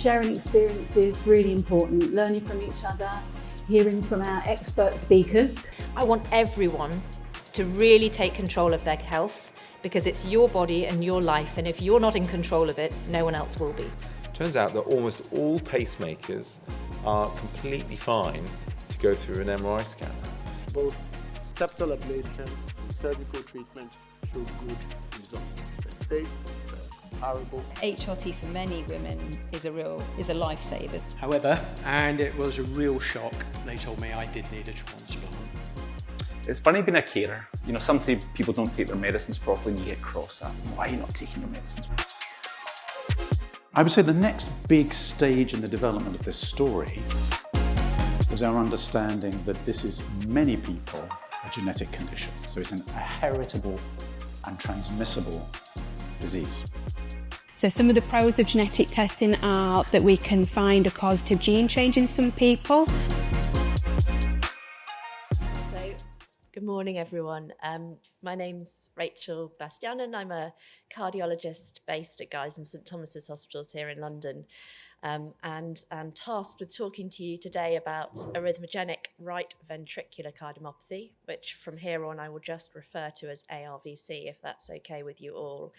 sharing experiences, really important, learning from each other, hearing from our expert speakers. I want everyone to really take control of their health, because it's your body and your life, and if you're not in control of it, no one else will be. Turns out that almost all pacemakers are completely fine to go through an MRI scanner. Both septal ablation and surgical treatment show good results. It's safe, comparable. HRT for many women is a lifesaver. However, and it was a real shock, they told me I did need a transplant. It's funny being a carer. You know, sometimes people don't take their medicines properly and you get cross at them. Why are you not taking your medicines? I would say the next big stage in the development of this story was our understanding that this is, in many people, a genetic condition. So it's a heritable and transmissible disease. So some of the pros of genetic testing are that we can find a causative gene change in some people. Good morning, everyone. My name's Rachel Bastiaenen. I'm a cardiologist based at Guy's and St Thomas's Hospitals here in London, and I'm tasked with talking to you today about arrhythmogenic right ventricular cardiomyopathy, which from here on I will just refer to as ARVC, if that's okay with you all.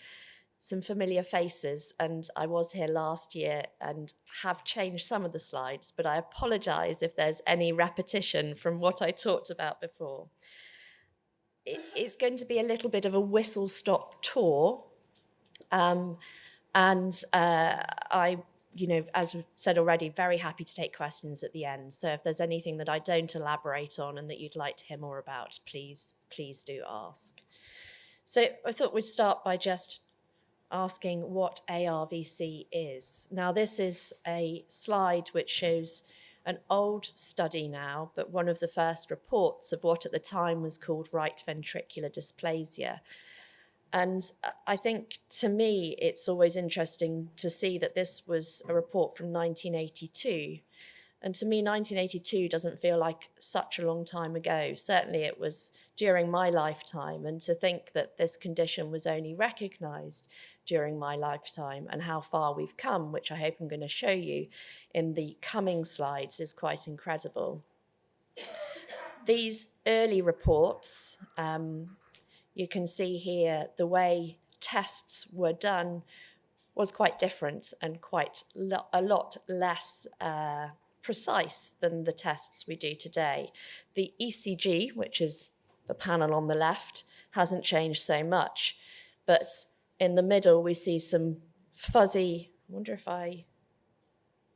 Some familiar faces, and I was here last year and have changed some of the slides, but I apologise if there's any repetition from what I talked about before. It's going to be a little bit of a whistle-stop tour, and I, as we said already, very happy to take questions at the end. So if there's anything that I don't elaborate on and that you'd like to hear more about, please do ask. So I thought we'd start by just asking what ARVC is. Now, this is a slide which shows an old study now, but one of the first reports of what at the time was called right ventricular dysplasia. And I think, to me, it's always interesting to see that this was a report from 1982. And to me, 1982 doesn't feel like such a long time ago. Certainly it was during my lifetime. And to think that this condition was only recognised during my lifetime and how far we've come, which I hope I'm going to show you in the coming slides, is quite incredible. These early reports, you can see here the way tests were done was quite different and quite a lot less precise than the tests we do today. The ECG, which is the panel on the left, hasn't changed so much, but in the middle we see some fuzzy, I wonder if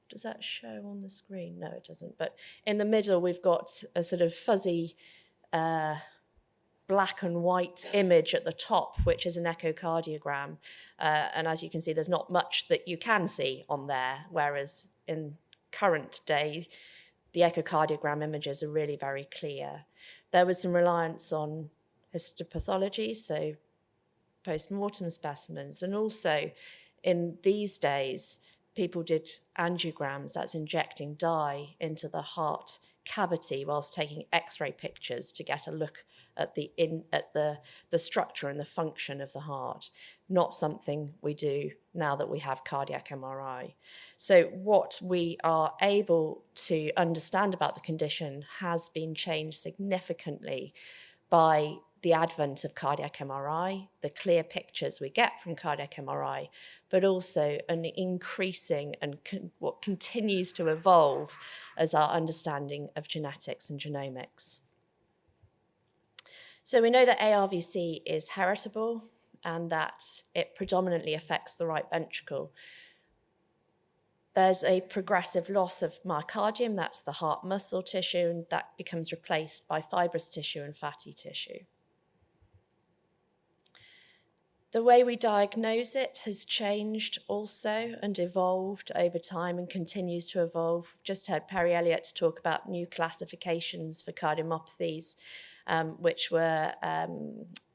does that show on the screen? No, it doesn't, but in the middle we've got a sort of fuzzy black and white image at the top, which is an echocardiogram, and as you can see there's not much that you can see on there, whereas in current day, the echocardiogram images are really very clear. There was some reliance on histopathology, so post-mortem specimens, and also in these days, people did angiograms, that's injecting dye into the heart cavity whilst taking X-ray pictures to get a look at the structure and the function of the heart. Not something we do now that we have cardiac MRI. So what we are able to understand about the condition has been changed significantly by the advent of cardiac MRI, the clear pictures we get from cardiac MRI, but also an increasing and what continues to evolve as our understanding of genetics and genomics. So we know that ARVC is heritable and that it predominantly affects the right ventricle. There's a progressive loss of myocardium, that's the heart muscle tissue, and that becomes replaced by fibrous tissue and fatty tissue. The way we diagnose it has changed also and evolved over time and continues to evolve. We've just heard Perry Elliott talk about new classifications for cardiomyopathies, which were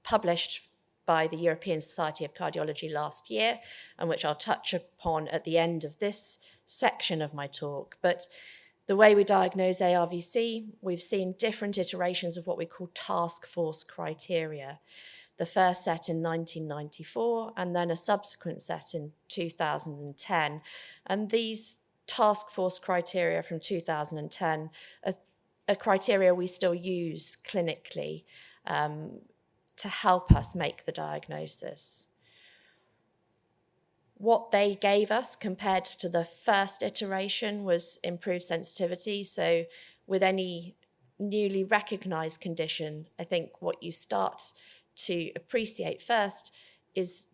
published by the European Society of Cardiology last year, and which I'll touch upon at the end of this section of my talk. But the way we diagnose ARVC, we've seen different iterations of what we call task force criteria. The first set in 1994, and then a subsequent set in 2010. And these task force criteria from 2010, a criteria we still use clinically to help us make the diagnosis. What they gave us compared to the first iteration was improved sensitivity. So with any newly recognized condition, I think what you start to appreciate first is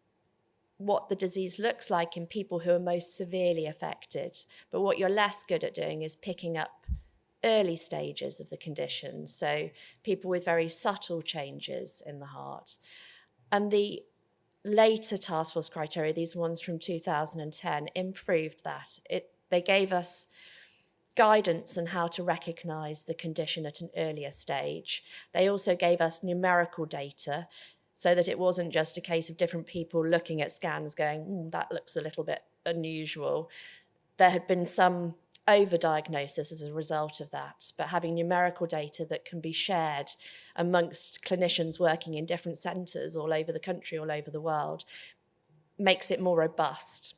what the disease looks like in people who are most severely affected. But what you're less good at doing is picking up early stages of the condition, so people with very subtle changes in the heart. And the later task force criteria, these ones from 2010, improved that. They gave us guidance on how to recognize the condition at an earlier stage. They also gave us numerical data so that it wasn't just a case of different people looking at scans going, that looks a little bit unusual. There had been some overdiagnosis as a result of that, but having numerical data that can be shared amongst clinicians working in different centres all over the country, all over the world, makes it more robust.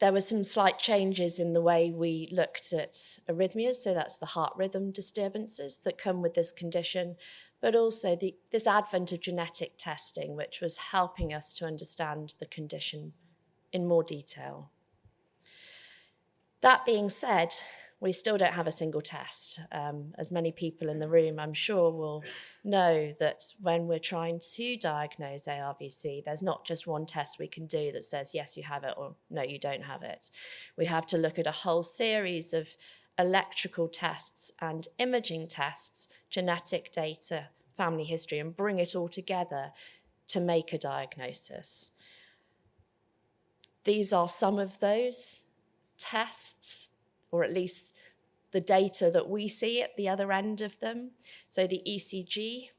There were some slight changes in the way we looked at arrhythmias, so that's the heart rhythm disturbances that come with this condition, but also this advent of genetic testing, which was helping us to understand the condition in more detail. That being said, we still don't have a single test. As many people in the room, I'm sure, will know that when we're trying to diagnose ARVC, there's not just one test we can do that says, yes, you have it, or no, you don't have it. We have to look at a whole series of electrical tests and imaging tests, genetic data, family history, and bring it all together to make a diagnosis. These are some of those tests, or at least the data that we see at the other end of them. So the ECG,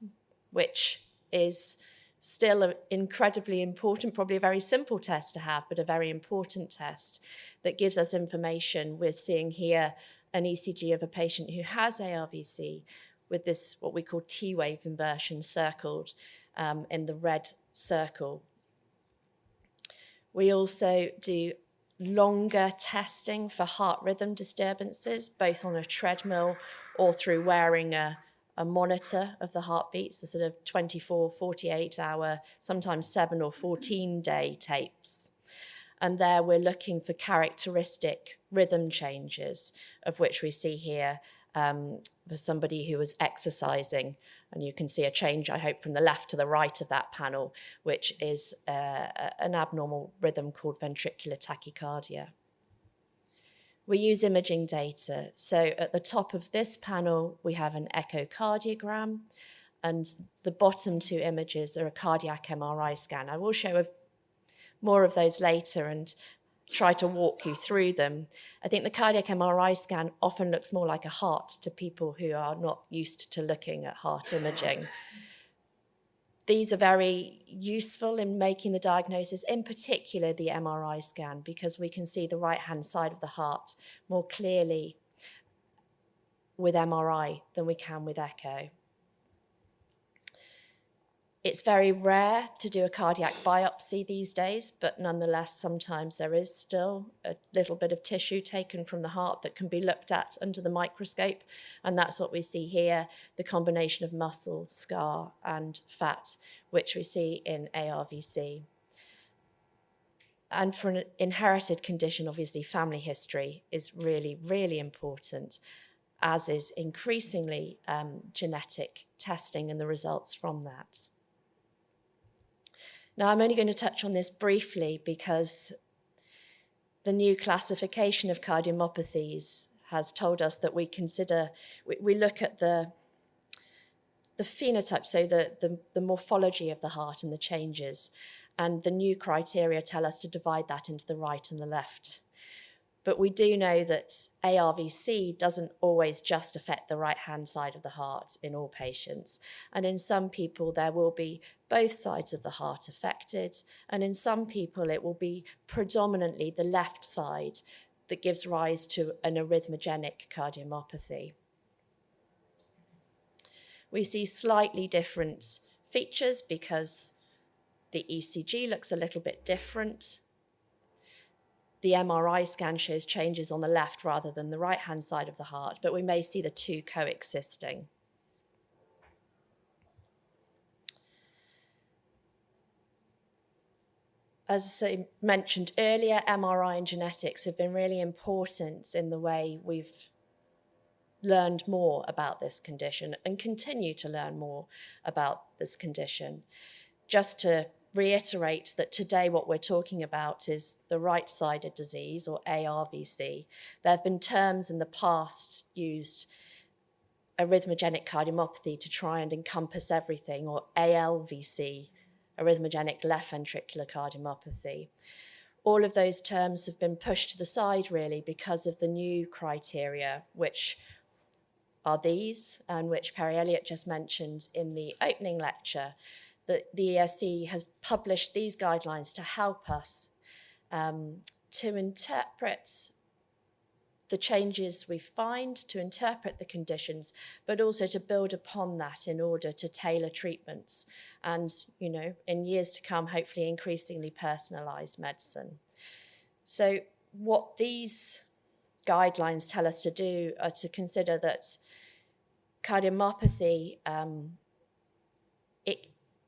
which is still incredibly important, probably a very simple test to have, but a very important test that gives us information. We're seeing here an ECG of a patient who has ARVC with this, what we call T-wave inversion, circled in the red circle. We also do longer testing for heart rhythm disturbances, both on a treadmill or through wearing a monitor of the heartbeats, the sort of 24, 48 hour, sometimes 7 or 14-day tapes. And there we're looking for characteristic rhythm changes, of which we see here for somebody who was exercising. And you can see a change, I hope, from the left to the right of that panel, which is an abnormal rhythm called ventricular tachycardia. We use imaging data. So at the top of this panel, we have an echocardiogram, and the bottom two images are a cardiac MRI scan. I will show more of those later and try to walk you through them. I think the cardiac MRI scan often looks more like a heart to people who are not used to looking at heart imaging. These are very useful in making the diagnosis, in particular the MRI scan, because we can see the right-hand side of the heart more clearly with MRI than we can with echo. It's very rare to do a cardiac biopsy these days, but nonetheless, sometimes there is still a little bit of tissue taken from the heart that can be looked at under the microscope. And that's what we see here, the combination of muscle, scar, and fat, which we see in ARVC. And for an inherited condition, obviously, family history is really, really important, as is increasingly genetic testing and the results from that. Now, I'm only going to touch on this briefly because the new classification of cardiomyopathies has told us that we look at the phenotype, so the morphology of the heart and the changes, and the new criteria tell us to divide that into the right and the left. But we do know that ARVC doesn't always just affect the right-hand side of the heart in all patients. And in some people, there will be both sides of the heart affected. And in some people, it will be predominantly the left side that gives rise to an arrhythmogenic cardiomyopathy. We see slightly different features because the ECG looks a little bit different. the MRI scan shows changes on the left rather than the right-hand side of the heart, but we may see the two coexisting. As I mentioned earlier, MRI and genetics have been really important in the way we've learned more about this condition and continue to learn more about this condition. Just to reiterate that today what we're talking about is the right-sided disease, or ARVC. There have been terms in the past used, arrhythmogenic cardiomyopathy, to try and encompass everything, or ALVC, arrhythmogenic left ventricular cardiomyopathy. All of those terms have been pushed to the side really because of the new criteria, which are these, and which Perry Elliott just mentioned in the opening lecture, that the ESC has published these guidelines to help us to interpret the changes we find, to interpret the conditions, but also to build upon that in order to tailor treatments and, you know, in years to come, hopefully increasingly personalised medicine. So what these guidelines tell us to do are to consider that cardiomyopathy,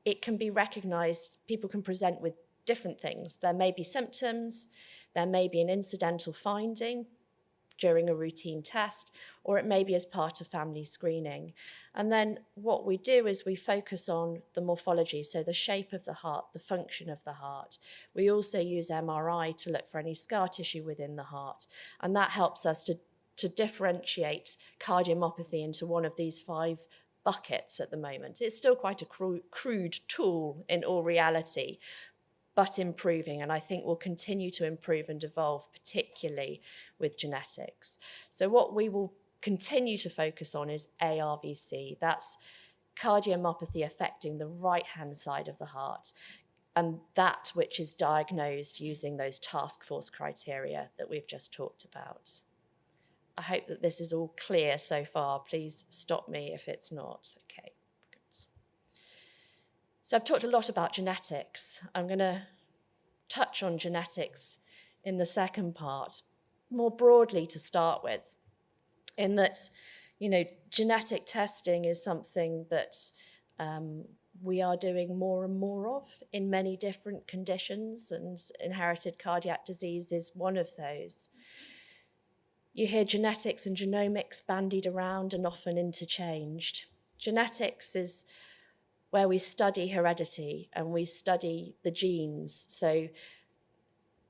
it can be recognised, people can present with different things. There may be symptoms, there may be an incidental finding during a routine test, or it may be as part of family screening. And then what we do is we focus on the morphology, so the shape of the heart, the function of the heart. We also use MRI to look for any scar tissue within the heart, and that helps us to differentiate cardiomyopathy into one of these 5 buckets at the moment. It's still quite a crude tool in all reality, but improving, and I think will continue to improve and evolve, particularly with genetics. So what we will continue to focus on is ARVC. That's cardiomyopathy affecting the right-hand side of the heart, and that which is diagnosed using those task force criteria that we've just talked about. I hope that this is all clear so far. Please stop me if it's not. Okay, good. So I've talked a lot about genetics. I'm going to touch on genetics in the second part, more broadly to start with, in that, you know, genetic testing is something that we are doing more and more of in many different conditions, and inherited cardiac disease is one of those. You hear genetics and genomics bandied around and often interchanged. Genetics is where we study heredity and we study the genes, so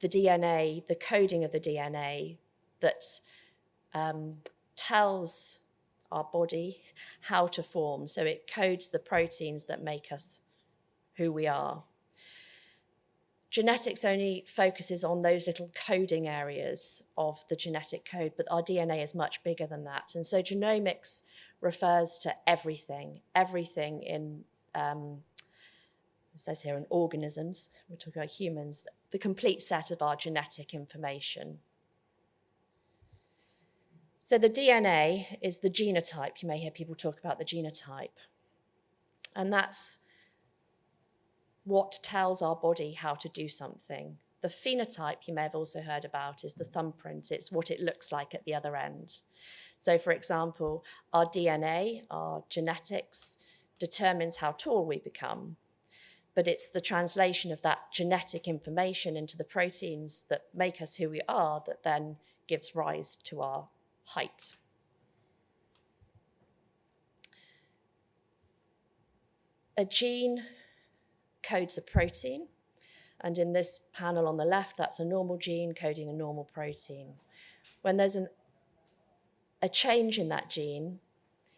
the DNA, the coding of the DNA that tells our body how to form, so it codes the proteins that make us who we are. Genetics only focuses on those little coding areas of the genetic code, but our DNA is much bigger than that. And so genomics refers to everything in, it says here in organisms, we're talking about humans, the complete set of our genetic information. So the DNA is the genotype. You may hear people talk about the genotype. And that's what tells our body how to do something. The phenotype you may have also heard about is the thumbprint. It's what it looks like at the other end. So for example, our DNA, our genetics, determines how tall we become, but it's the translation of that genetic information into the proteins that make us who we are that then gives rise to our height. A gene codes a protein, and in this panel on the left, that's a normal gene coding a normal protein. When there's a change in that gene,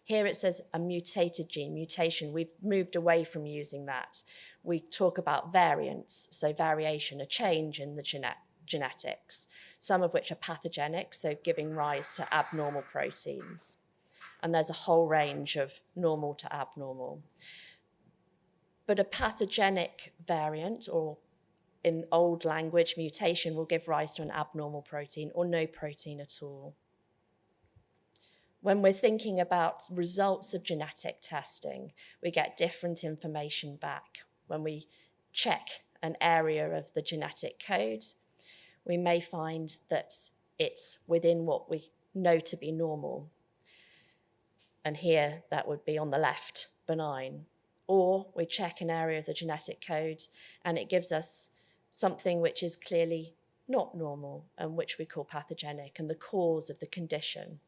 here it says a mutated gene, mutation. We've moved away from using that. We talk about variants, so variation, a change in the genetics, some of which are pathogenic, so giving rise to abnormal proteins. And there's a whole range of normal to abnormal. But a pathogenic variant, or in old language, mutation, will give rise to an abnormal protein or no protein at all. When we're thinking about results of genetic testing, we get different information back. When we check an area of the genetic code, we may find that it's within what we know to be normal. And here that would be on the left, benign. Or we check an area of the genetic code and it gives us something which is clearly not normal and which we call pathogenic and the cause of the condition.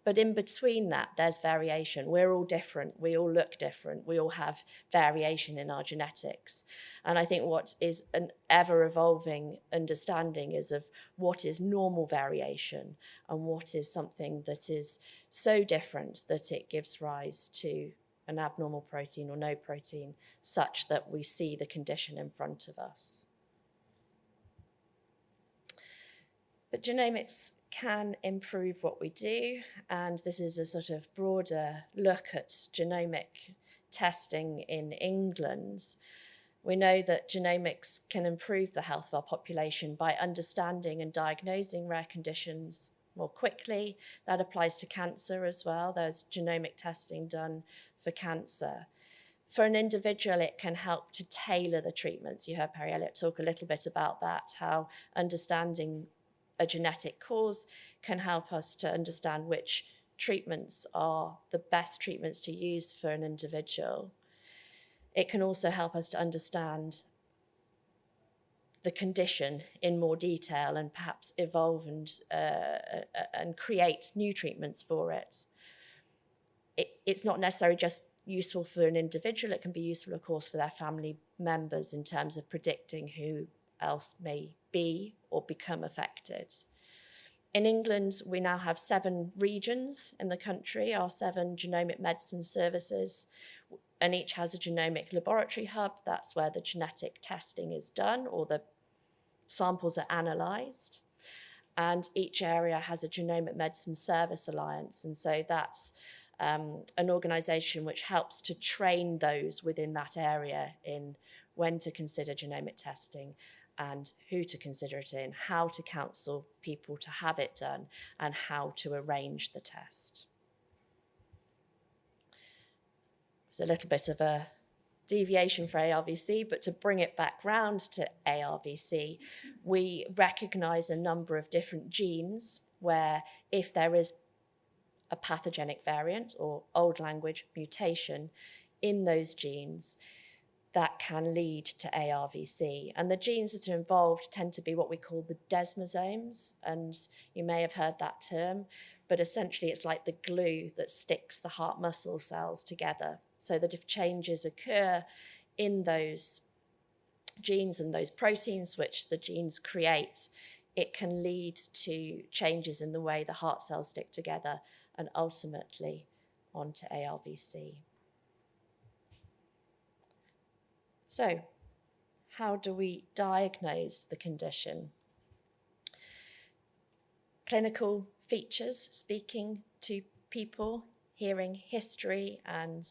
But in between that, there's variation. We're all different. We all look different. We all have variation in our genetics. And I think what is an ever-evolving understanding is of what is normal variation and what is something that is so different that it gives rise to an abnormal protein or no protein, such that we see the condition in front of us. But genomics can improve what we do, and this is a sort of broader look at genomic testing in England. We know that genomics can improve the health of our population by understanding and diagnosing rare conditions more quickly. That applies to cancer as well. There's genomic testing done for cancer. For an individual, it can help to tailor the treatments. You heard Perry Elliott talk a little bit about that, how understanding a genetic cause can help us to understand which treatments are the best treatments to use for an individual. It can also help us to understand the condition in more detail and perhaps evolve and create new treatments for it. It's not necessarily just useful for an individual, it can be useful, of course, for their family members in terms of predicting who else may be or become affected. In England, we now have 7 regions in the country, our 7 genomic medicine services, and each has a genomic laboratory hub. That's where the genetic testing is done or the samples are analysed. And each area has a genomic medicine service alliance. And so that's an organisation which helps to train those within that area in when to consider genomic testing and who to consider it in, how to counsel people to have it done, and how to arrange the test. It's a little bit of a deviation for ARVC, but to bring it back round to ARVC, we recognise a number of different genes where if there is a pathogenic variant or old language mutation in those genes, that can lead to ARVC. And the genes that are involved tend to be what we call the desmosomes, and you may have heard that term, but essentially it's like the glue that sticks the heart muscle cells together. So that if changes occur in those genes and those proteins which the genes create, it can lead to changes in the way the heart cells stick together and ultimately onto ARVC. So, how do we diagnose the condition? Clinical features, speaking to people, hearing history, and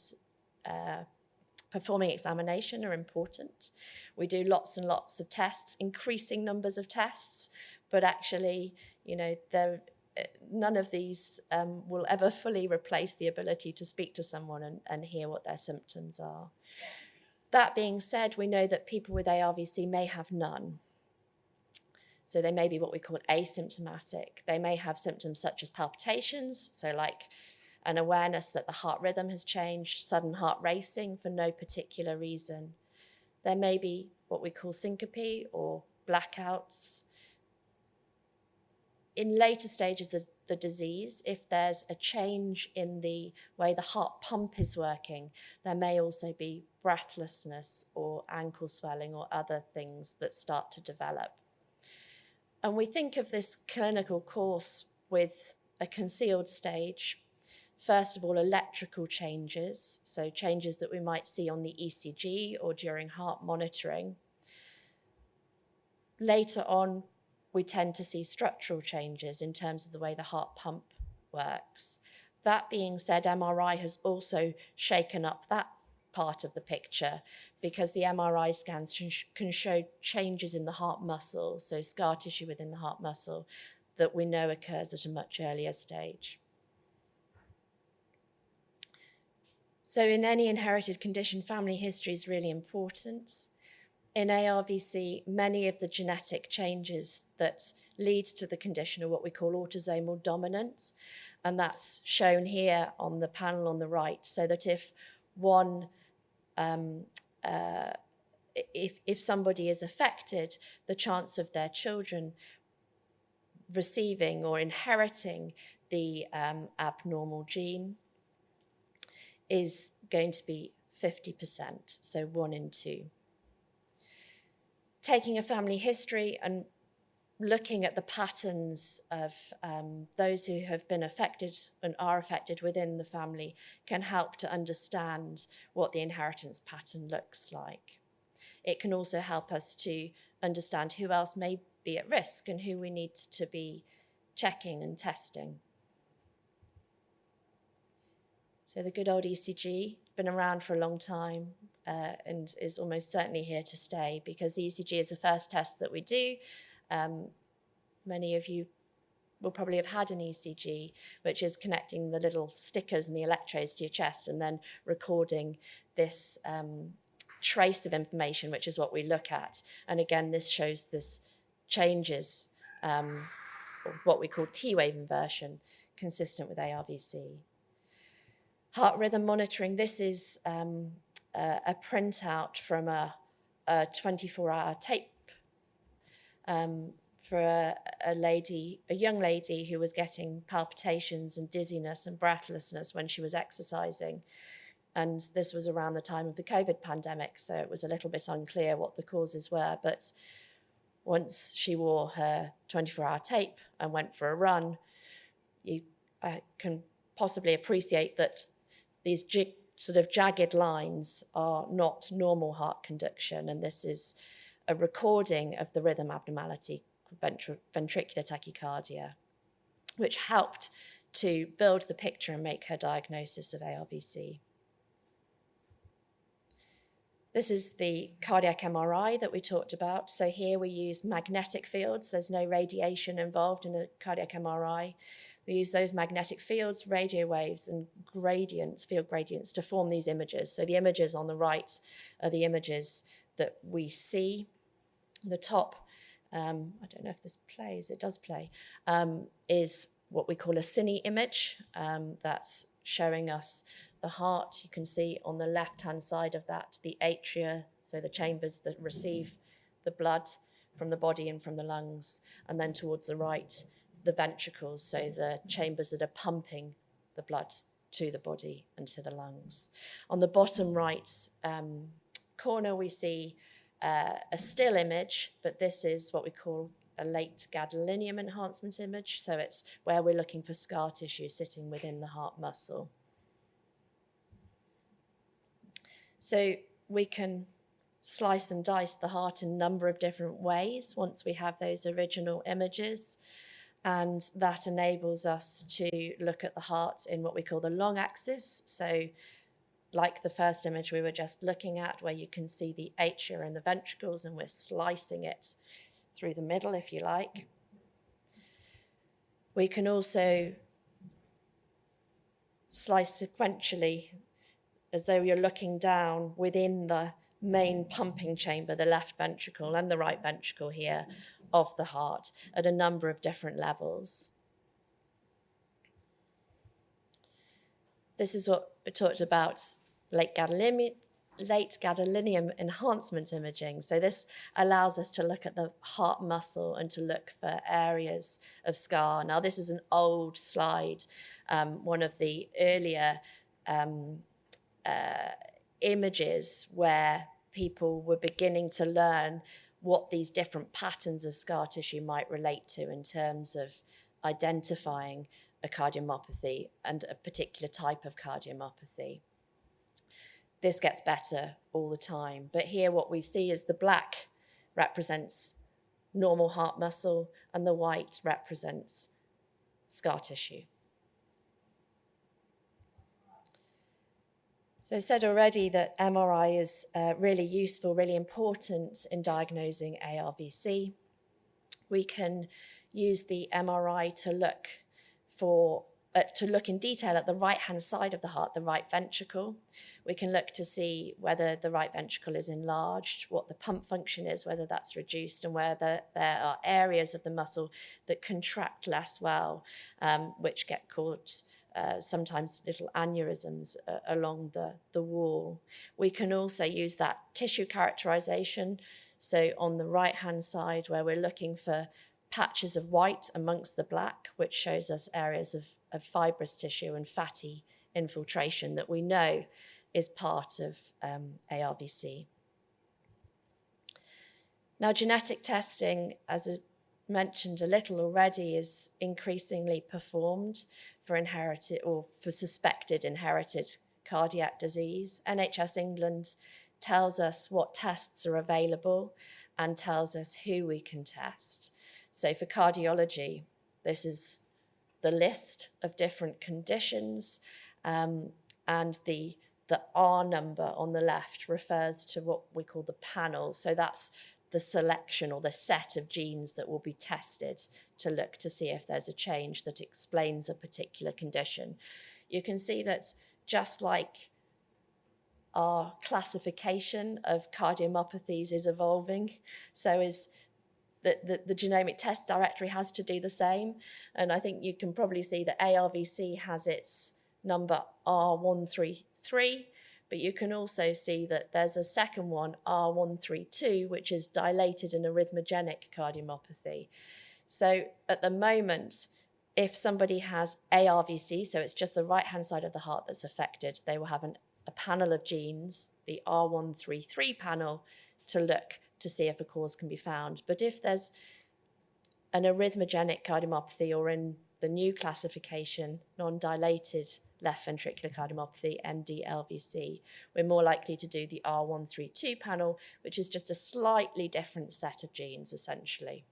performing examination are important. We do lots and lots of tests, increasing numbers of tests, but actually, none of these will ever fully replace the ability to speak to someone and hear what their symptoms are. That being said, we know that people with ARVC may have none. So they may be what we call asymptomatic. They may have symptoms such as palpitations, so like an awareness that the heart rhythm has changed, sudden heart racing for no particular reason. There may be what we call syncope or blackouts. In later stages of the disease, if there's a change in the way the heart pump is working, there may also be breathlessness or ankle swelling or other things that start to develop. And we think of this clinical course with a concealed stage. First of all, electrical changes, so changes that we might see on the ECG or during heart monitoring. Later on, we tend to see structural changes in terms of the way the heart pump works. That being said, MRI has also shaken up that part of the picture because the MRI scans can show changes in the heart muscle, so scar tissue within the heart muscle that we know occurs at a much earlier stage. So in any inherited condition, family history is really important. in ARVC, many of the genetic changes that lead to the condition are what we call autosomal dominant, and that's shown here on the panel on the right, so that if one if somebody is affected, the chance of their children receiving or inheriting the abnormal gene is going to be 50%, so 1 in 2. Taking a family history and looking at the patterns of those who have been affected and are affected within the family can help to understand what the inheritance pattern looks like. It can also help us to understand who else may be at risk and who we need to be checking and testing. So the good old ECG, been around for a long time and is almost certainly here to stay, because the ECG is the first test that we do. Many of you will probably have had an ECG, which is connecting the little stickers and the electrodes to your chest and then recording this trace of information, which is what we look at. And again, this shows this changes, what we call T-wave inversion, consistent with ARVC. Heart rhythm monitoring, this is a printout from a 24-hour tape for a young lady who was getting palpitations and dizziness and breathlessness when she was exercising. And this was around the time of the COVID pandemic, so it was a little bit unclear what the causes were. But once she wore her 24-hour tape and went for a run, you can possibly appreciate that these sort of jagged lines are not normal heart conduction, and this is a recording of the rhythm abnormality, ventricular tachycardia, which helped to build the picture and make her diagnosis of ARVC. This is the cardiac MRI that we talked about. So here we use magnetic fields. There's no radiation involved in a cardiac MRI. We use those magnetic fields, radio waves, and gradients, field gradients, to form these images. So the images on the right are the images that we see. The top, I don't know if this plays, it does play, is what we call a cine image. That's showing us the heart. You can see on the left-hand side of that, the atria, so the chambers that receive the blood from the body and from the lungs, and then towards the right, the ventricles, so the chambers that are pumping the blood to the body and to the lungs. On the bottom right corner, we see a still image, but this is what we call a late gadolinium enhancement image. So it's where we're looking for scar tissue sitting within the heart muscle. So we can slice and dice the heart in a number of different ways once we have those original images. And that enables us to look at the heart in what we call the long axis. So like the first image we were just looking at, where you can see the atria and the ventricles, and we're slicing it through the middle, if you like. We can also slice sequentially, as though you're looking down within the main pumping chamber, the left ventricle and the right ventricle here of the heart, at a number of different levels. This is what we talked about, late gadolinium enhancement imaging. So this allows us to look at the heart muscle and to look for areas of scar. Now, this is an old slide, one of the earlier images where people were beginning to learn what these different patterns of scar tissue might relate to in terms of identifying a cardiomyopathy and a particular type of cardiomyopathy. This gets better all the time, but here what we see is the black represents normal heart muscle and the white represents scar tissue. So I said already that MRI is really useful, really important in diagnosing ARVC. We can use the MRI to look for to look in detail at the right-hand side of the heart, the right ventricle. We can look to see whether the right ventricle is enlarged, what the pump function is, whether that's reduced, and whether there are areas of the muscle that contract less well, which get caught sometimes little aneurysms along the wall. We can also use that tissue characterization. So on the right-hand side, where we're looking for patches of white amongst the black, which shows us areas of fibrous tissue and fatty infiltration that we know is part of ARVC. Now, genetic testing, as I mentioned a little already, is increasingly performed for inherited or for suspected inherited cardiac disease. NHS England tells us what tests are available and tells us who we can test. So for cardiology, this is the list of different conditions, and the R number on the left refers to what we call the panel. So that's the selection or the set of genes that will be tested to look to see if there's a change that explains a particular condition. You can see that just like our classification of cardiomyopathies is evolving, so is the genomic test directory has to do the same. And I think you can probably see that ARVC has its number R133, but you can also see that there's a second one, R132, which is dilated and arrhythmogenic cardiomyopathy. So at the moment, if somebody has ARVC, so it's just the right-hand side of the heart that's affected, they will have a panel of genes, the R133 panel, to look to see if a cause can be found. But if there's an arrhythmogenic cardiomyopathy, or in the new classification, non-dilated left ventricular cardiomyopathy, NDLVC, we're more likely to do the R132 panel, which is just a slightly different set of genes, essentially.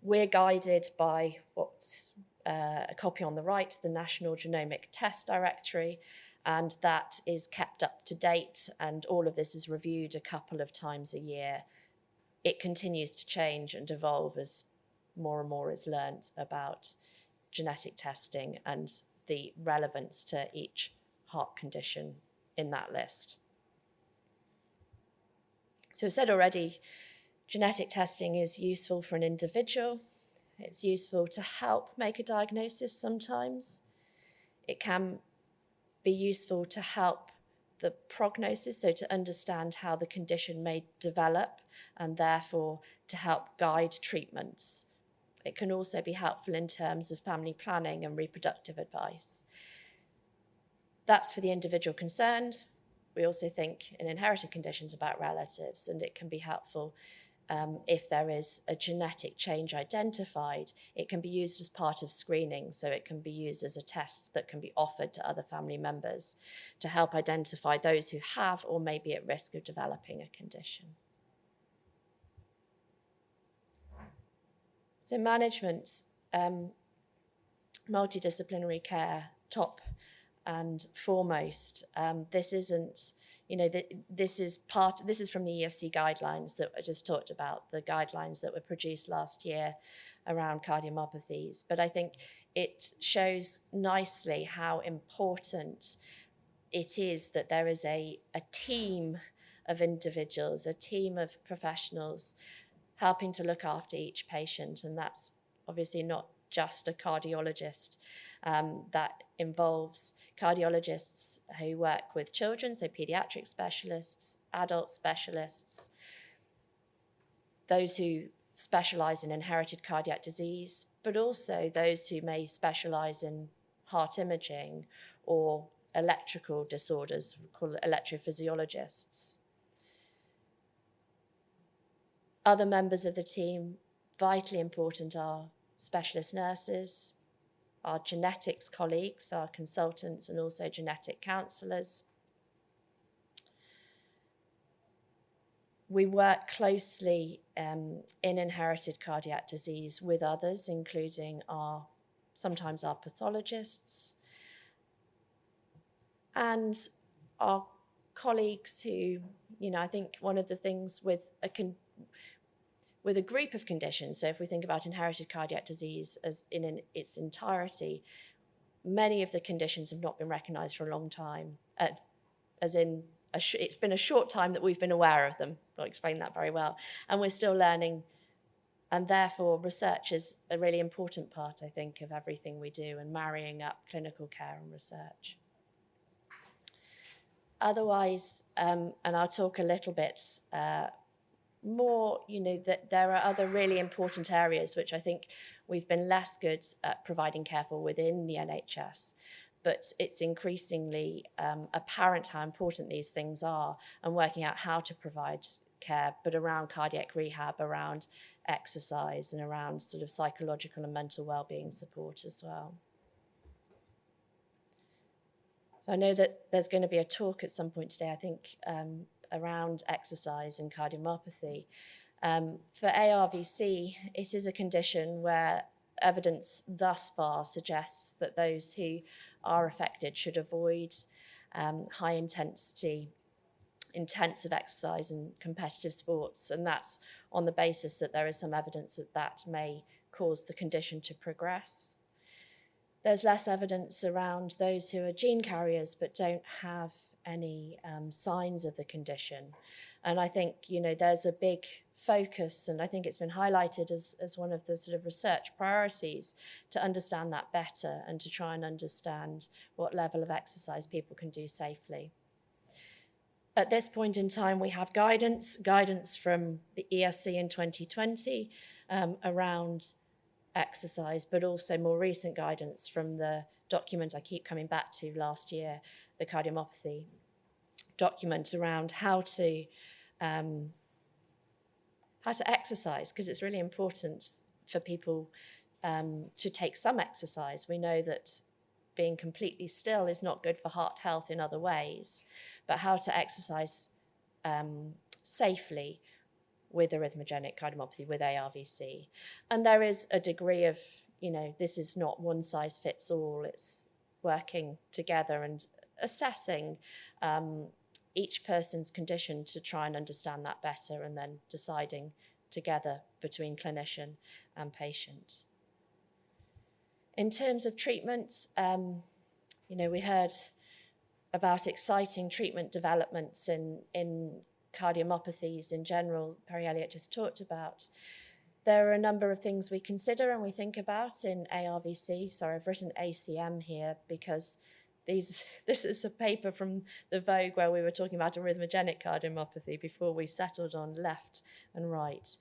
We're guided by what's a copy on the right, the National Genomic Test Directory, and that is kept up to date, and all of this is reviewed a couple of times a year. It continues to change and evolve as more and more is learnt about genetic testing and the relevance to each heart condition in that list. So I've said already, genetic testing is useful for an individual. It's useful to help make a diagnosis sometimes. It can be useful to help the prognosis, so to understand how the condition may develop and therefore to help guide treatments. It can also be helpful in terms of family planning and reproductive advice. That's for the individual concerned. We also think in inherited conditions about relatives, and it can be helpful if there is a genetic change identified. It can be used as part of screening, so it can be used as a test that can be offered to other family members to help identify those who have or may be at risk of developing a condition. So management, multidisciplinary care, top and foremost. This isn't, this is from the ESC guidelines that I just talked about, the guidelines that were produced last year around cardiomyopathies. But I think it shows nicely how important it is that there is a team of individuals, a team of professionals helping to look after each patient. And that's obviously not just a cardiologist. That involves cardiologists who work with children, so pediatric specialists, adult specialists, those who specialize in inherited cardiac disease, but also those who may specialize in heart imaging or electrical disorders, we call it electrophysiologists. Other members of the team, vitally important, are specialist nurses, our genetics colleagues, our consultants, and also genetic counsellors. We work closely in inherited cardiac disease with others, including sometimes our pathologists and our colleagues who, I think one of the things with with a group of conditions. So if we think about inherited cardiac disease as in its entirety, many of the conditions have not been recognised for a long time, as in it's been a short time that we've been aware of them. I'll explain that very well. And we're still learning, and therefore research is a really important part, I think, of everything we do, and marrying up clinical care and research. Otherwise, and I'll talk a little bit more, that there are other really important areas which I think we've been less good at providing care for within the NHS, but it's increasingly apparent how important these things are, and working out how to provide care, but around cardiac rehab, around exercise, and around sort of psychological and mental well-being support as well. So I know that there's going to be a talk at some point today, I think, around exercise and cardiomyopathy. For ARVC, it is a condition where evidence thus far suggests that those who are affected should avoid high-intensity, intensive exercise and competitive sports, and that's on the basis that there is some evidence that that may cause the condition to progress. There's less evidence around those who are gene carriers but don't have any signs of the condition. And I think, there's a big focus, and I think it's been highlighted as one of the sort of research priorities to understand that better and to try and understand what level of exercise people can do safely. At this point in time, we have guidance from the ESC in 2020 around exercise, but also more recent guidance from the document I keep coming back to last year, the cardiomyopathy document around how to exercise, because it's really important for people to take some exercise. We know that being completely still is not good for heart health in other ways, but how to exercise safely with arrhythmogenic cardiomyopathy, with ARVC. And there is a degree of, this is not one size fits all. It's working together and assessing each person's condition to try and understand that better, and then deciding together between clinician and patient. In terms of treatment, we heard about exciting treatment developments in cardiomyopathies in general, Perry Elliott just talked about. There are a number of things we consider and we think about in ARVC. Sorry, I've written ACM here because this is a paper from the Vogue where we were talking about arrhythmogenic cardiomyopathy before we settled on left and right.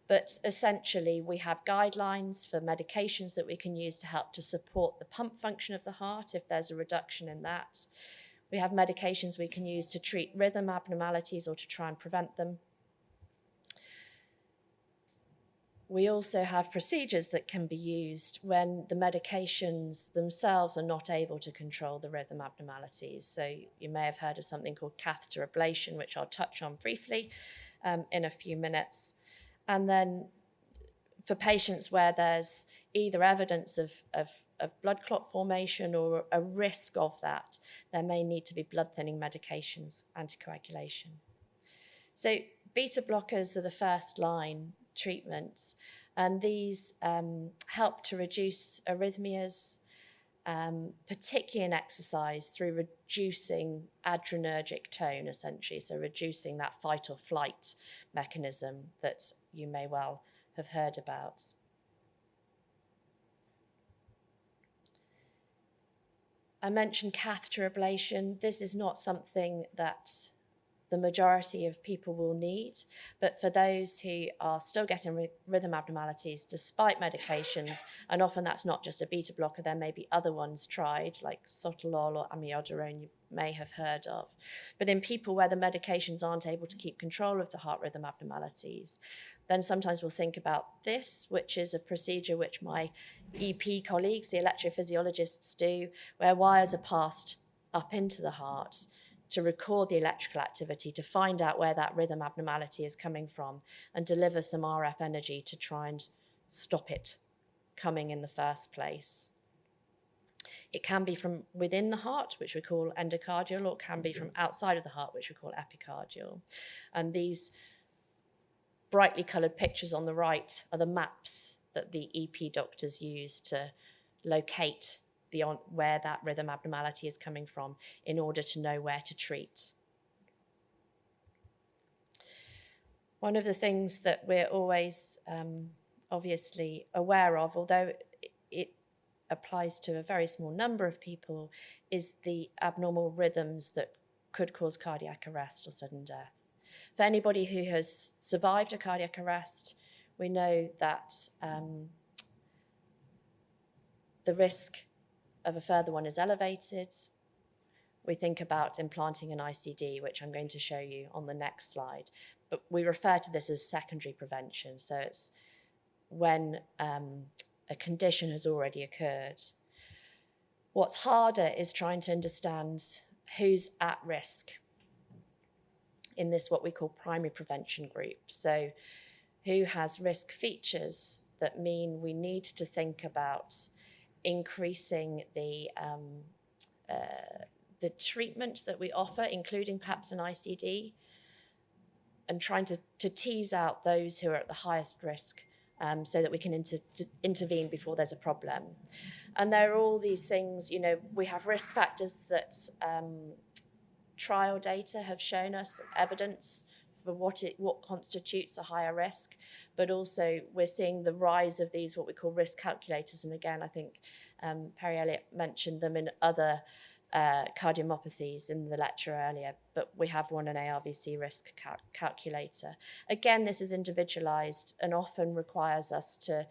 But essentially, we have guidelines for medications that we can use to help to support the pump function of the heart if there's a reduction in that. We have medications we can use to treat rhythm abnormalities or to try and prevent them. We also have procedures that can be used when the medications themselves are not able to control the rhythm abnormalities. So you may have heard of something called catheter ablation, which I'll touch on briefly in a few minutes. And then for patients where there's either evidence of blood clot formation or a risk of that, there may need to be blood thinning medications, anticoagulation. So beta blockers are the first line treatments, and these help to reduce arrhythmias, particularly in exercise, through reducing adrenergic tone, essentially, so reducing that fight or flight mechanism that you may well have heard about. I mentioned catheter ablation. This is not something that the majority of people will need, but for those who are still getting rhythm abnormalities despite medications, and often that's not just a beta blocker, there may be other ones tried, like sotalol or amiodarone you may have heard of. But in people where the medications aren't able to keep control of the heart rhythm abnormalities, then sometimes we'll think about this, which is a procedure which my EP colleagues, the electrophysiologists, do, where wires are passed up into the heart to record the electrical activity, to find out where that rhythm abnormality is coming from and deliver some RF energy to try and stop it coming in the first place. It can be from within the heart, which we call endocardial, or it can be from outside of the heart, which we call epicardial. And these brightly coloured pictures on the right are the maps that the EP doctors use to locate where that rhythm abnormality is coming from in order to know where to treat. One of the things that we're always obviously aware of, although it applies to a very small number of people, is the abnormal rhythms that could cause cardiac arrest or sudden death. For anybody who has survived a cardiac arrest, we know that the risk of a further one is elevated. We think about implanting an ICD, which I'm going to show you on the next slide, but we refer to this as secondary prevention. So it's when a condition has already occurred. What's harder is trying to understand who's at risk in this, what we call primary prevention group. So who has risk features that mean we need to think about increasing the treatment that we offer, including perhaps an ICD, and trying to tease out those who are at the highest risk so that we can intervene before there's a problem. And there are all these things, you know, we have risk factors that trial data have shown us, evidence for what constitutes a higher risk, but also we're seeing the rise of these, what we call risk calculators. And again, I think Perry Elliott mentioned them in other cardiomyopathies in the lecture earlier, but we have one, an ARVC risk calculator. Again, this is individualized and often requires us to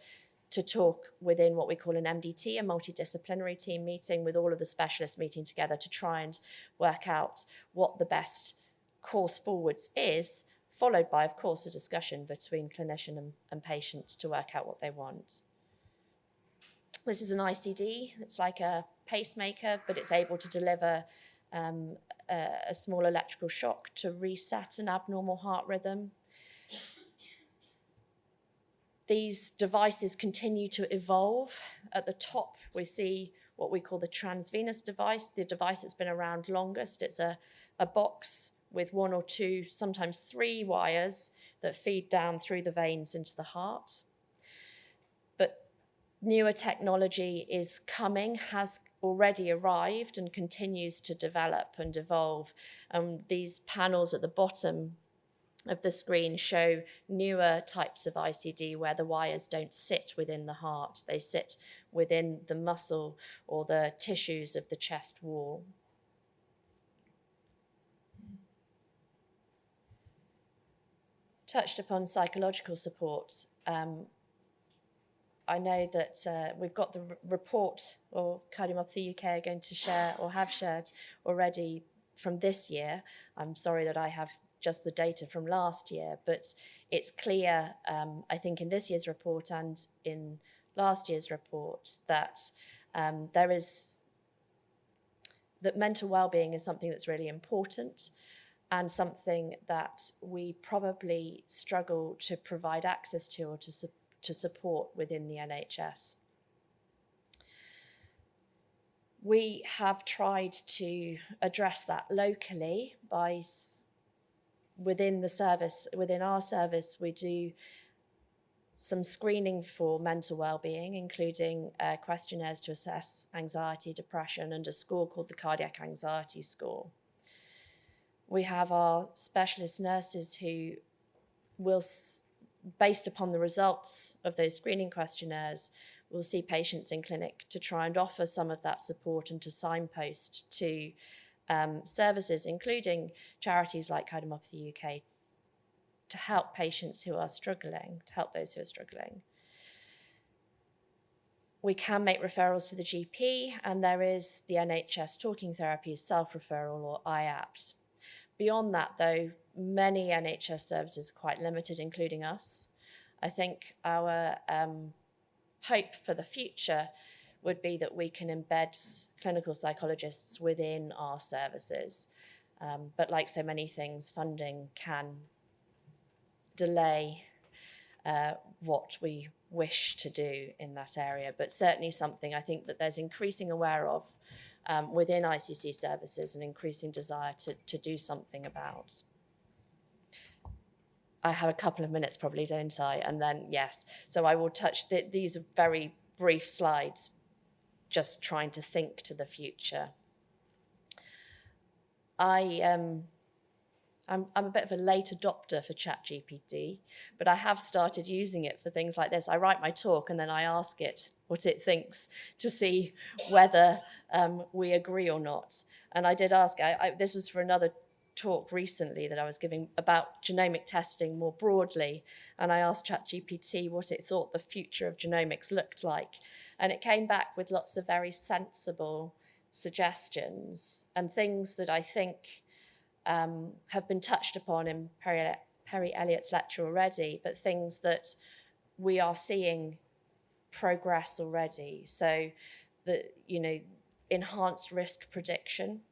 talk within what we call an MDT, a multidisciplinary team meeting, with all of the specialists meeting together to try and work out what the best course forwards is, followed by, of course, a discussion between clinician and patient to work out what they want. This is an ICD. It's like a pacemaker, but it's able to deliver a small electrical shock to reset an abnormal heart rhythm. These devices continue to evolve. At the top, we see what we call the transvenous device, the device that's been around longest. It's a box with 1 or 2, sometimes 3 wires that feed down through the veins into the heart. But newer technology is coming, has already arrived, and continues to develop and evolve. These panels at the bottom of the screen show newer types of ICD where the wires don't sit within the heart, they sit within the muscle or the tissues of the chest wall. Touched upon psychological support. I know that we've got the report, or Cardiomyopathy UK are going to share or have shared already from this year. I'm sorry that I have just the data from last year, but it's clear, I think, in this year's report and in last year's report that that mental well-being is something that's really important and something that we probably struggle to provide access to or to support within the NHS. We have tried to address that locally by within our service, we do some screening for mental well-being, including questionnaires to assess anxiety, depression, and a score called the Cardiac Anxiety Score. We have our specialist nurses who will, based upon the results of those screening questionnaires, will see patients in clinic to try and offer some of that support and to signpost to services, including charities like Cardiomyopathy UK, to help patients who are struggling, to help those who are struggling. We can make referrals to the GP, and there is the NHS Talking Therapies self-referral, or IAPT. Beyond that, though, many NHS services are quite limited, including us. I think our hope for the future would be that we can embed clinical psychologists within our services. But like so many things, funding can delay what we wish to do in that area, but certainly something I think that there's increasing aware of within ICC services, and increasing desire to do something about. I have a couple of minutes probably, don't I? And then, yes. So I will touch, these are very brief slides, just trying to think to the future. I'm a bit of a late adopter for ChatGPT, but I have started using it for things like this. I write my talk and then I ask it what it thinks to see whether we agree or not. And I did ask, this was for another talk recently that I was giving about genomic testing more broadly, and I asked ChatGPT what it thought the future of genomics looked like. And it came back with lots of very sensible suggestions and things that I think have been touched upon in Perry Elliott's lecture already, but things that we are seeing progress already. So enhanced risk prediction,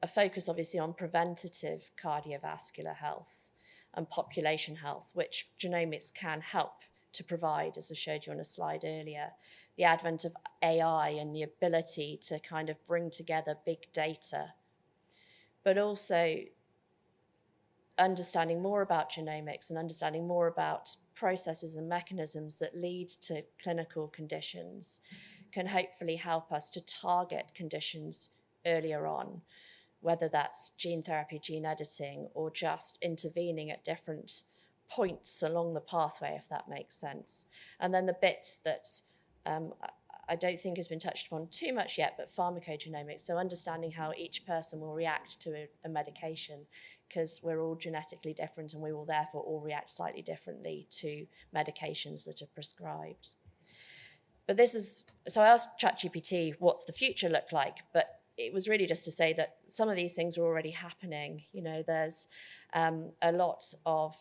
a focus obviously on preventative cardiovascular health and population health, which genomics can help to provide, as I showed you on a slide earlier. The advent of AI and the ability to kind of bring together big data, but also understanding more about genomics and understanding more about processes and mechanisms that lead to clinical conditions can hopefully help us to target conditions earlier on, whether that's gene therapy, gene editing, or just intervening at different points along the pathway, if that makes sense. And then the bit that I don't think has been touched upon too much yet, but pharmacogenomics, so understanding how each person will react to a medication, because we're all genetically different and we will therefore all react slightly differently to medications that are prescribed. But so I asked ChatGPT, what's the future look like? But it was really just to say that some of these things are already happening. There's a lot of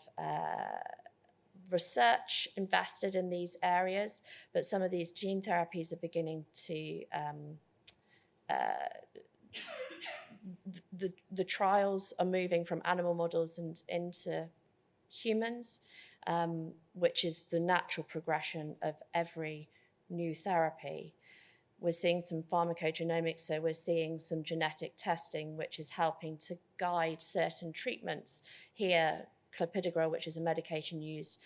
research invested in these areas, but some of these gene therapies are beginning to, the trials are moving from animal models and into humans, which is the natural progression of every new therapy. We're seeing some pharmacogenomics, so we're seeing some genetic testing, which is helping to guide certain treatments. Here, clopidogrel, which is a medication used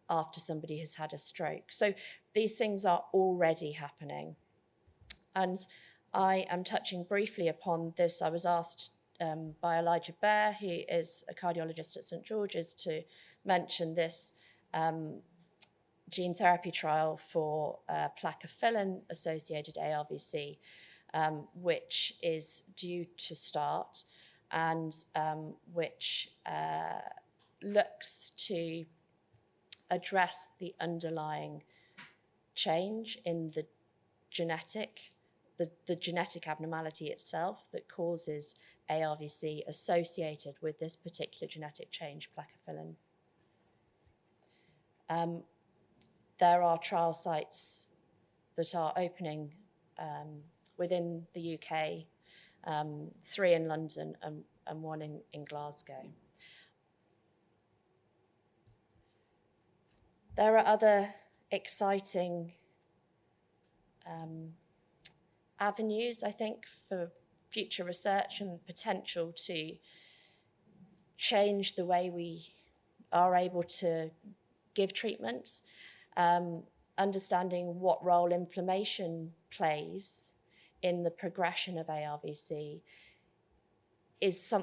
after somebody has had a stroke. So these things are already happening. And I am touching briefly upon this. I was asked by Elijah Bear, who is a cardiologist at St. George's, to mention this gene therapy trial for plakophilin-associated ARVC, which is due to start and which looks to address the underlying change in the genetic abnormality itself that causes ARVC associated with this particular genetic change, plakophilin. There are trial sites that are opening within the UK, 3 in London and 1 in Glasgow. There are other exciting avenues, I think, for future research and potential to change the way we are able to give treatments. Understanding what role inflammation plays in the progression of ARVC is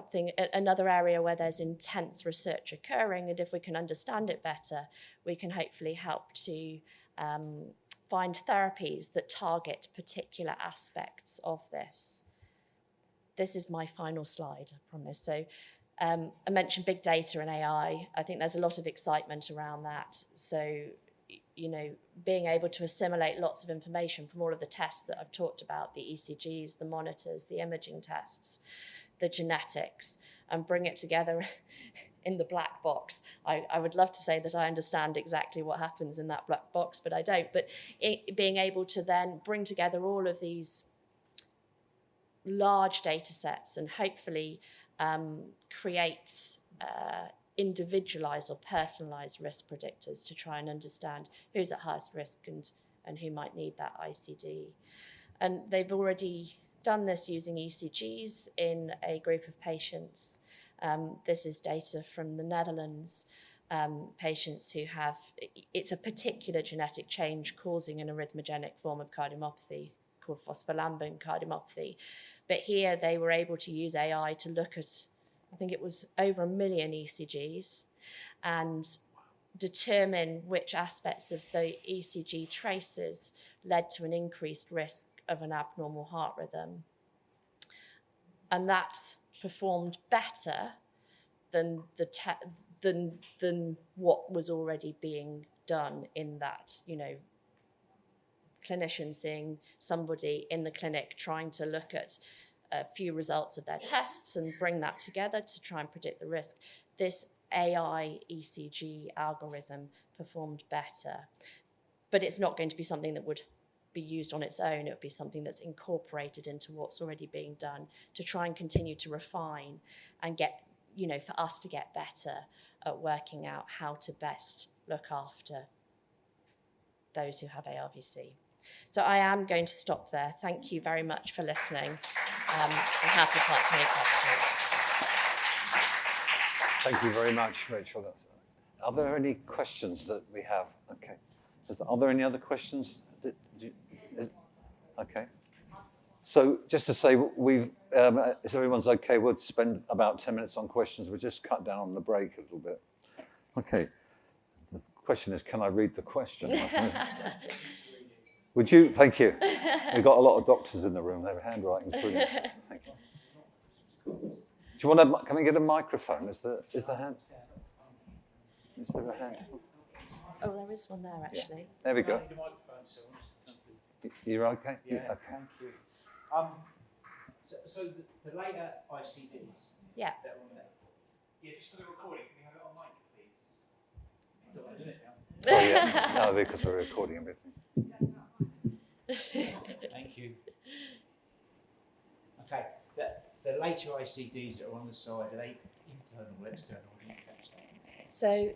another area where there's intense research occurring, and if we can understand it better, we can hopefully help to find therapies that target particular aspects of this. This is my final slide, I promise. So I mentioned big data and AI. I think there's a lot of excitement around that. So, being able to assimilate lots of information from all of the tests that I've talked about, the ECGs, the monitors, the imaging tests, the genetics, and bring it together in the black box. I would love to say that I understand exactly what happens in that black box, but I don't. But being able to then bring together all of these large data sets and hopefully create individualized or personalized risk predictors to try and understand who's at highest risk and who might need that ICD. And they've already done this using ECGs in a group of patients This is data from the Netherlands, patients who have, it's a particular genetic change causing an arrhythmogenic form of cardiomyopathy called phospholamban cardiomyopathy. But here they were able to use AI to look at, I think it was over 1 million ECGs, and determine which aspects of the ECG traces led to an increased risk of an abnormal heart rhythm. And that performed better than than what was already being done in that, you know, clinician seeing somebody in the clinic trying to look at a few results of their tests and bring that together to try and predict the risk. This AI ECG algorithm performed better, but it's not going to be something that would be used on its own. It would be something that's incorporated into what's already being done to try and continue to refine and get, you know, for us to get better at working out how to best look after those who have ARVC. So I am going to stop there. Thank you very much for listening. I'm happy to answer any questions. Thank you very much, Rachel. Are there any questions that we have? Okay. Are there any other questions? Okay. So just to say, we've, if everyone's okay, we'll spend about 10 minutes on questions. We'll just cut down on the break a little bit. Okay. The question is, can I read the question? Would you? Thank you. We've got a lot of doctors in the room. Their handwriting's brilliant. Thank you. Do you want to? Can I get a microphone? Is the hand? Is there a hand? Oh, there is one there actually. Yeah. There we go. You're okay? Yeah. Okay. Thank you. So the later ICDs. Yeah. That are on there. Yeah, just for the recording, can you have it on mic, please? I don't want to do it now. Oh, yeah. No, because we're recording everything. Thank you. Okay, the later ICDs that are on the side, are they internal or external? So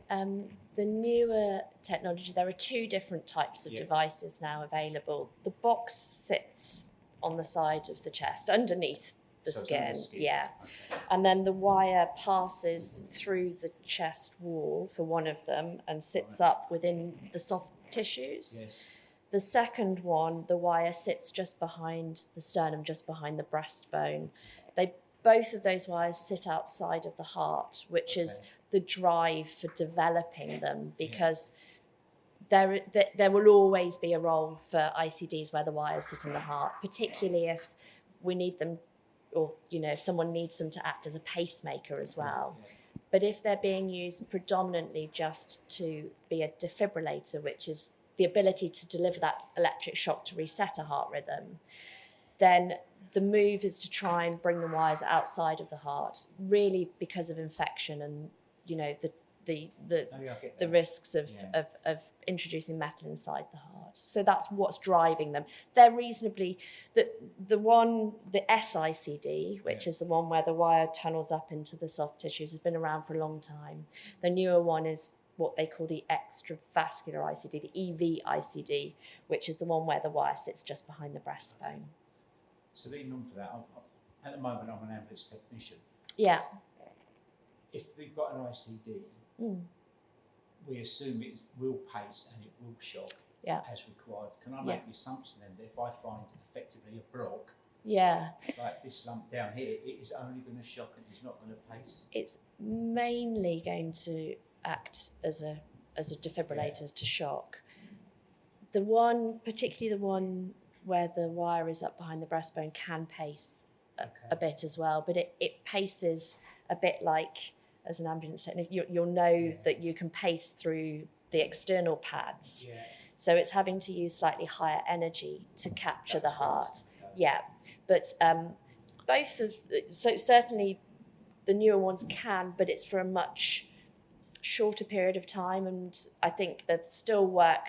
the newer technology, there are two different types of devices now available. The box sits on the side of the chest, underneath the skin. Yeah. Okay. And then the wire passes through the chest wall for one of them and sits up within the soft tissues. Yes. The second one, the wire sits just behind the sternum, just behind the breastbone. Both of those wires sit outside of the heart, which is the drive for developing them, because there will always be a role for ICDs where the wires sit in the heart, particularly if we need them, or if someone needs them to act as a pacemaker as well. But if they're being used predominantly just to be a defibrillator, which is the ability to deliver that electric shock to reset a heart rhythm, then the move is to try and bring the wires outside of the heart, really because of infection and the risks of introducing metal inside the heart. So that's what's driving them. They're reasonably, the SICD, which is the one where the wire tunnels up into the soft tissues, has been around for a long time. The newer one is what they call the extravascular ICD, the EV ICD, which is the one where the wire sits just behind the breastbone. So leading on for that, at the moment I'm an ambulance technician. Yeah. If we've got an ICD, we assume it will pace and it will shock as required. Can I make the assumption then that if I find effectively a block, like this lump down here, it is only going to shock and it's not going to pace? It's mainly going to act as a defibrillator to shock. The one, particularly the one where the wire is up behind the breastbone, can pace a bit as well, but it paces a bit like, as an ambulance technician, you'll know that you can pace through the external pads. Yeah. So it's having to use slightly higher energy to capture the heart. Yeah, but so certainly the newer ones can, but it's for a much shorter period of time, and I think there's still work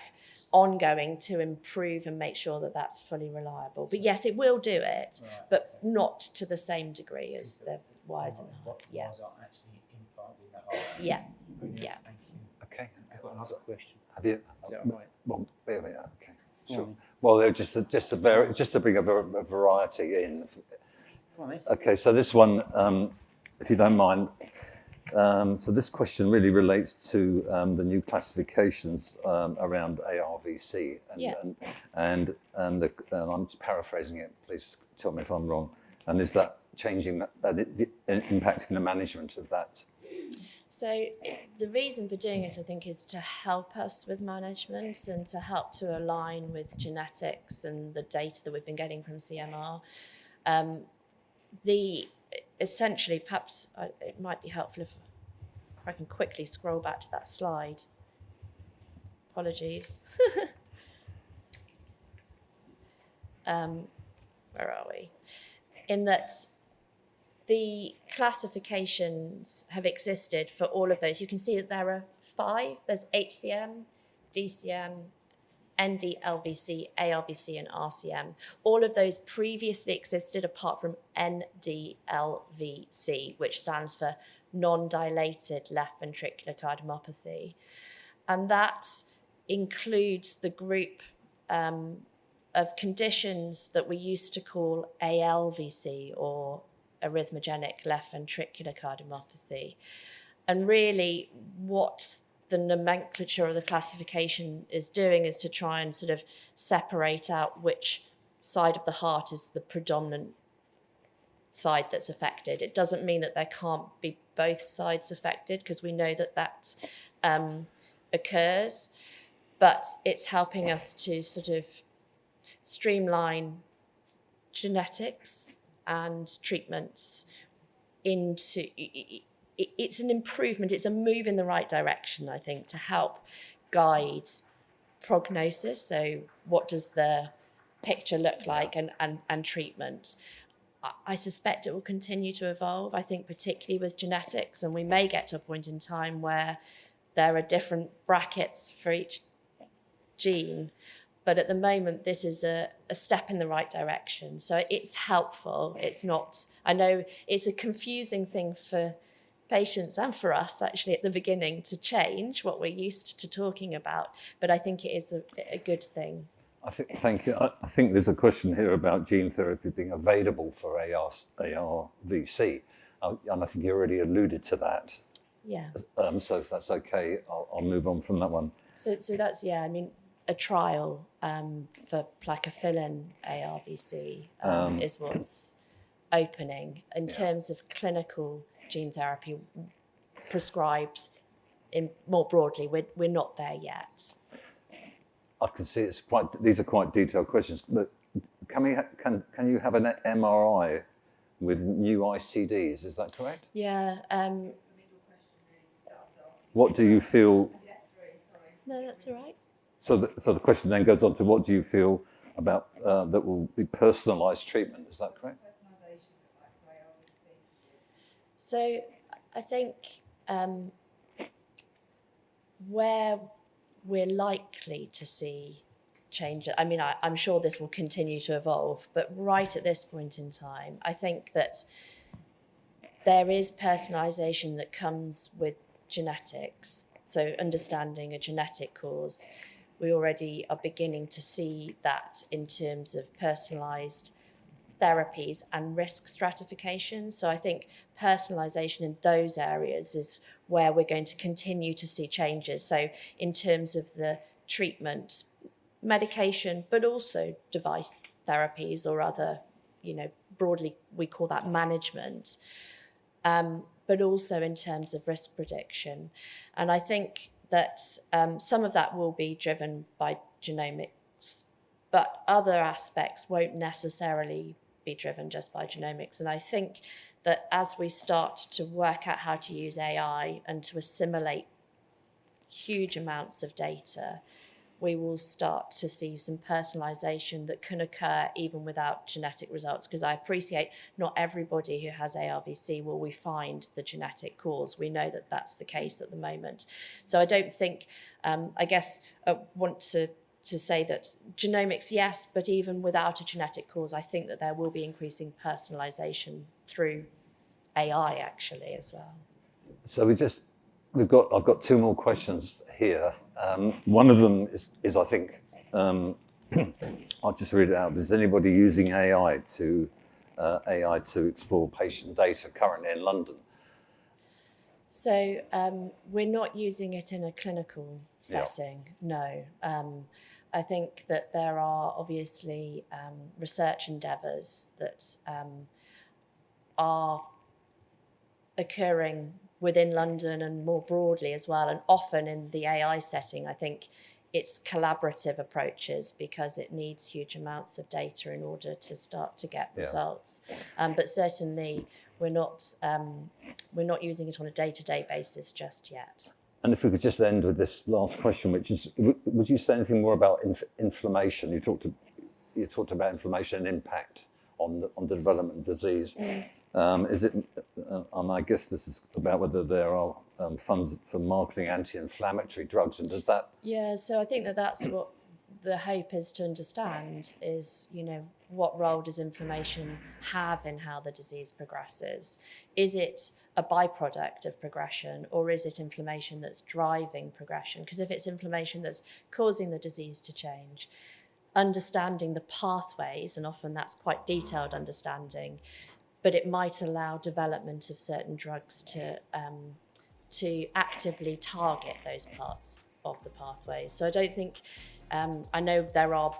ongoing to improve and make sure that that's fully reliable. But yes, it will do it, but not to the same degree as the wires in the heart. Yeah. Wires aren't actually implanted in the heart. Yeah. Brilliant. Yeah. Thank you. Okay. I've got another question. Have you? Is that right? Well, okay. Sure. Well, they're just to bring a variety in. Okay, so this one if you don't mind. So this question really relates to the new classifications around ARVC, and I'm paraphrasing it. Please tell me if I'm wrong. And is that changing, impacting the management of that? So the reason for doing it, I think, is to help us with management and to help to align with genetics and the data that we've been getting from CMR. Essentially, perhaps it might be helpful if I can quickly scroll back to that slide. Apologies. Where are we? In that the classifications have existed for all of those. You can see that there are 5. There's HCM, DCM, ND-LVC, ARVC, and RCM. All of those previously existed apart from ND-LVC, which stands for non-dilated left ventricular cardiomyopathy. And that includes the group of conditions that we used to call ALVC, or arrhythmogenic left ventricular cardiomyopathy. And really what the nomenclature or the classification is doing is to try and sort of separate out which side of the heart is the predominant side that's affected. It doesn't mean that there can't be both sides affected, because we know that that occurs, but it's helping us to sort of streamline genetics and treatments into, it's an improvement, it's a move in the right direction, I think, to help guide prognosis. So what does the picture look like, and treatment. I suspect it will continue to evolve, I think, particularly with genetics, and we may get to a point in time where there are different brackets for each gene. But at the moment, this is a step in the right direction. So it's helpful. It's not, I know it's a confusing thing for patients and for us, actually, at the beginning, to change what we're used to talking about. But I think it is a good thing. Thank you. I think there's a question here about gene therapy being available for ARVC. And I think you already alluded to that. Yeah. So if that's okay, I'll move on from that one. So that's, yeah, I mean, a trial for plakophilin ARVC is what's opening. In terms of clinical gene therapy prescribed more broadly, we're not there yet. I can see these are quite detailed questions, but can you have an MRI with new ICDs? Is that correct? Yeah. What do you feel? No, that's all right. So the question then goes on to, what do you feel about that will be personalised treatment? Is that correct? So I think where we're likely to see change, I mean, I'm sure this will continue to evolve, but right at this point in time, I think that there is personalisation that comes with genetics. So understanding a genetic cause, we already are beginning to see that in terms of personalised therapies and risk stratification. So I think personalisation in those areas is where we're going to continue to see changes. So in terms of the treatment, medication, but also device therapies or other, broadly we call that management, but also in terms of risk prediction. And I think that some of that will be driven by genomics, but other aspects won't necessarily be driven just by genomics. And I think that as we start to work out how to use AI and to assimilate huge amounts of data, we will start to see some personalisation that can occur even without genetic results, because I appreciate not everybody who has ARVC will we find the genetic cause. We know that that's the case at the moment. So I don't think, I guess I want to say that genomics, yes, but even without a genetic cause, I think that there will be increasing personalisation through AI actually as well. So I've got 2 more questions here. One of them is I think, I'll just read it out. Is anybody using AI to explore patient data currently in London? So we're not using it in a clinical setting, no. I think that there are obviously research endeavours that are occurring within London and more broadly as well, and often in the AI setting. I think it's collaborative approaches because it needs huge amounts of data in order to start to get results. But certainly we're not using it on a day-to-day basis just yet. And if we could just end with this last question, which is, would you say anything more about inflammation? You talked about inflammation and impact on the development of disease. Is it? I guess this is about whether there are funds for marketing anti-inflammatory drugs, and does that? Yeah, so I think that that's what the hope is to understand is, you know, what role does inflammation have in how the disease progresses? Is it a byproduct of progression, or is it inflammation that's driving progression? Because if it's inflammation that's causing the disease to change, understanding the pathways, and often that's quite detailed understanding, but it might allow development of certain drugs to actively target those parts of the pathways. So I don't think, I know there are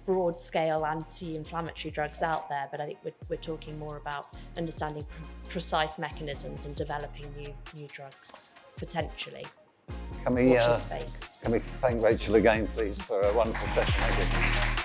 broad-scale anti-inflammatory drugs out there, but I think we're talking more about understanding precise mechanisms and developing new drugs, potentially. Can we watch this space. Can we thank Rachel again, please, for a wonderful session? Thank you.